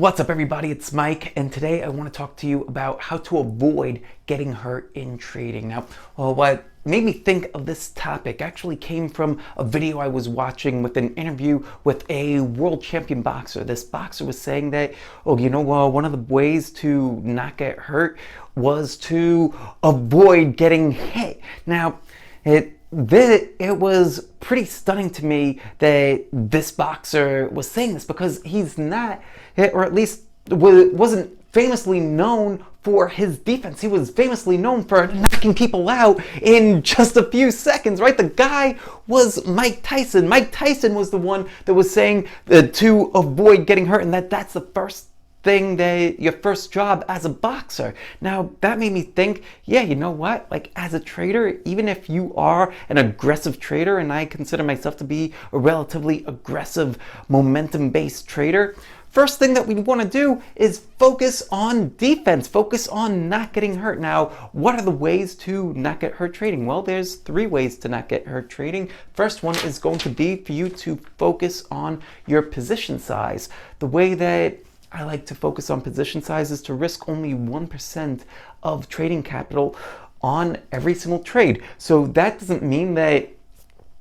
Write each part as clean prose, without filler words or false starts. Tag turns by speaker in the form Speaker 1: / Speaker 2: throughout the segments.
Speaker 1: What's up, everybody? It's Mike, and today I want to talk to you about how to avoid getting hurt in trading. Now, what made me think of this topic actually came from a video I was watching with an interview with a world champion boxer. This boxer was saying that, one of the ways to not get hurt was to avoid getting hit. Now, it was pretty stunning to me that this boxer was saying this, because he's not, or at least wasn't famously known for his defense. He was famously known for knocking people out in just a few seconds, right? The guy was Mike Tyson. Mike Tyson was the one that was saying to avoid getting hurt, and that's the first thing, that your first job as a boxer. Now that made me think, yeah, you know what, like as a trader, even if you are an aggressive trader, and I consider myself to be a relatively aggressive momentum based trader, first thing that we want to do is focus on defense, focus on not getting hurt. Now, what are the ways to not get hurt trading? Well, there's 3 ways to not get hurt trading. First one is going to be for you to focus on your position size. The way that I like to focus on position size is to risk only 1% of trading capital on every single trade. So that doesn't mean that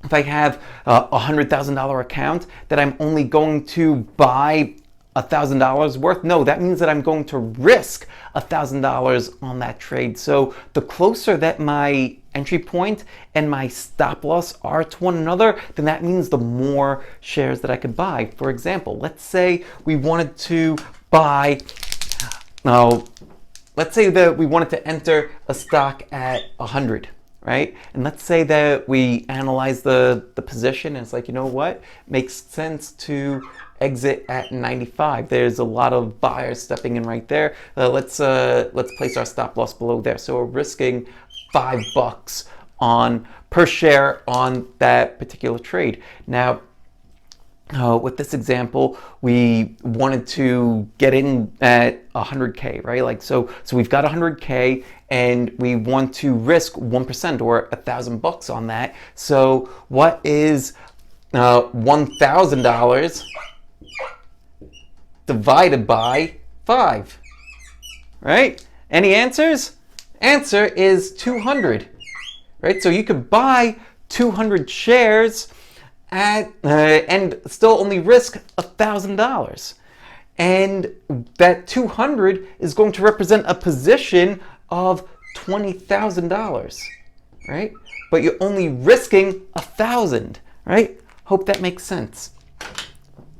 Speaker 1: if I have a $100,000 account that I'm only going to buy $1,000 worth. No, that means that I'm going to risk $1,000 on that trade. So the closer that my entry point and my stop loss are to one another, then that means the more shares that I could buy. For example, let's say we wanted to buy, let's say that we wanted to enter a stock at 100. Right? And let's say that we analyze the position, and it's like, you know what? Makes sense to exit at 95. There's a lot of buyers stepping in right there. Let's place our stop loss below there. So we're risking $5 per share on that particular trade. Now, with this example, we wanted to get in at 100K, right? Like, so we've got 100K and we want to risk 1% or $1,000 on that. So what is $1,000 divided by 5, right? Any answers? Answer is 200, right? So you could buy 200 shares and still only risk $1,000, and that 200 is going to represent a position of $20,000, right? But you're only risking 1,000, right? Hope that makes sense.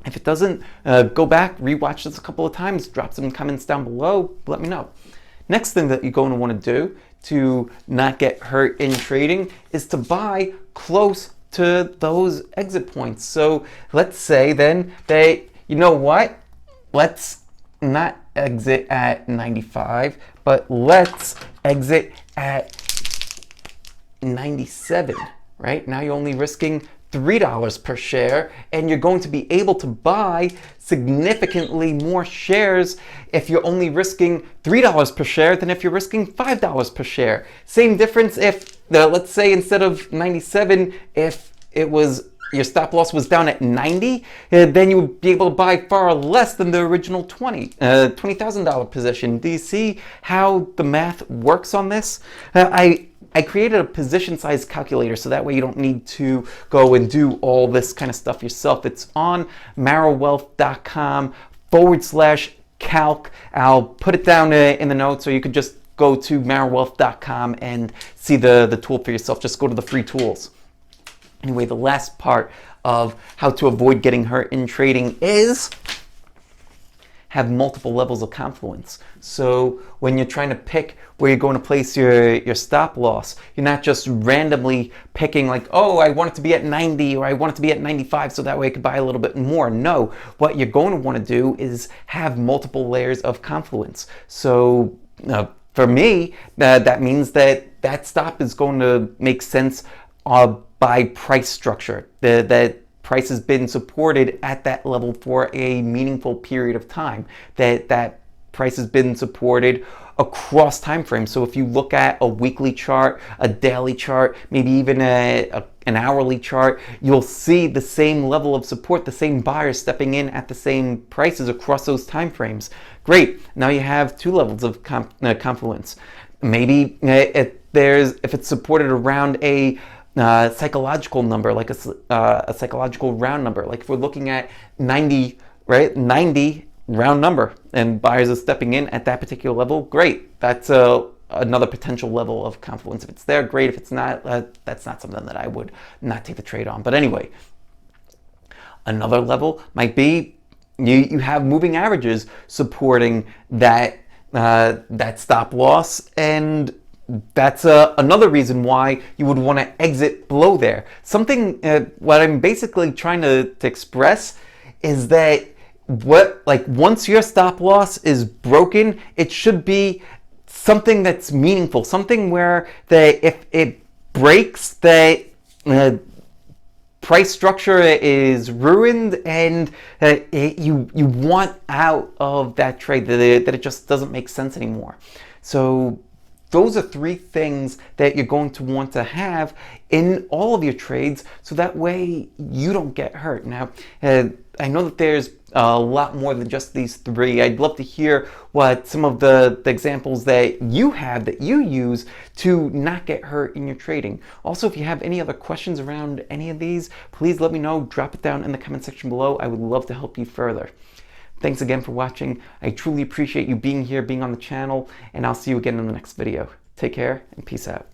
Speaker 1: If it doesn't, go back, rewatch this a couple of times, drop some comments down below, let me know. Next thing that you're going to want to do to not get hurt in trading is to buy close to those exit points. So let's say then that, you know what, let's not exit at 95, but let's exit at 97, right? Now you're only risking $3 per share, and you're going to be able to buy significantly more shares if you're only risking $3 per share than if you're risking $5 per share. Same difference if, let's say instead of 97, if it was your stop loss was down at 90, then you would be able to buy far less than the original $20,000 position. Do you see how the math works on this? I created a position size calculator, so that way you don't need to go and do all this kind of stuff yourself. It's on marrowwealth.com/calc. I'll put it down in the notes, or you could just go to marrowwealth.com and see the tool for yourself. Just go to the free tools. Anyway, the last part of how to avoid getting hurt in trading is have multiple levels of confluence. So when you're trying to pick where you're going to place your stop loss, you're not just randomly picking like, oh, I want it to be at 90 or I want it to be at 95 so that way I could buy a little bit more. No, what you're going to want to do is have multiple layers of confluence. So for me, that means that stop is going to make sense by price structure. That price has been supported at that level for a meaningful period of time. That price has been supported across time frames. So if you look at a weekly chart, a daily chart, maybe even an hourly chart, you'll see the same level of support, the same buyers stepping in at the same prices across those time frames. Great. Now you have two levels of confluence. Maybe if it's supported around a psychological number, like a psychological round number, like if we're looking at 90, right? 90 round number, and buyers are stepping in at that particular level, great. That's another potential level of confluence. If it's there, great. If it's not, that's not something that I would not take the trade on. But anyway, another level might be you have moving averages supporting that stop loss, and that's another reason why you would want to exit below there. Something, what I'm basically trying to express is that once your stop loss is broken, it should be something that's meaningful, something where if it breaks, that price structure is ruined, and you want out of that trade, that it just doesn't make sense anymore. So those are three things that you're going to want to have in all of your trades, so that way you don't get hurt. Now, I know that there's a lot more than just these three. I'd love to hear what some of the examples that you have, that you use to not get hurt in your trading. Also, if you have any other questions around any of these, please let me know. Drop it down in the comment section below. I would love to help you further. Thanks again for watching. I truly appreciate you being here, being on the channel, and I'll see you again in the next video. Take care and peace out.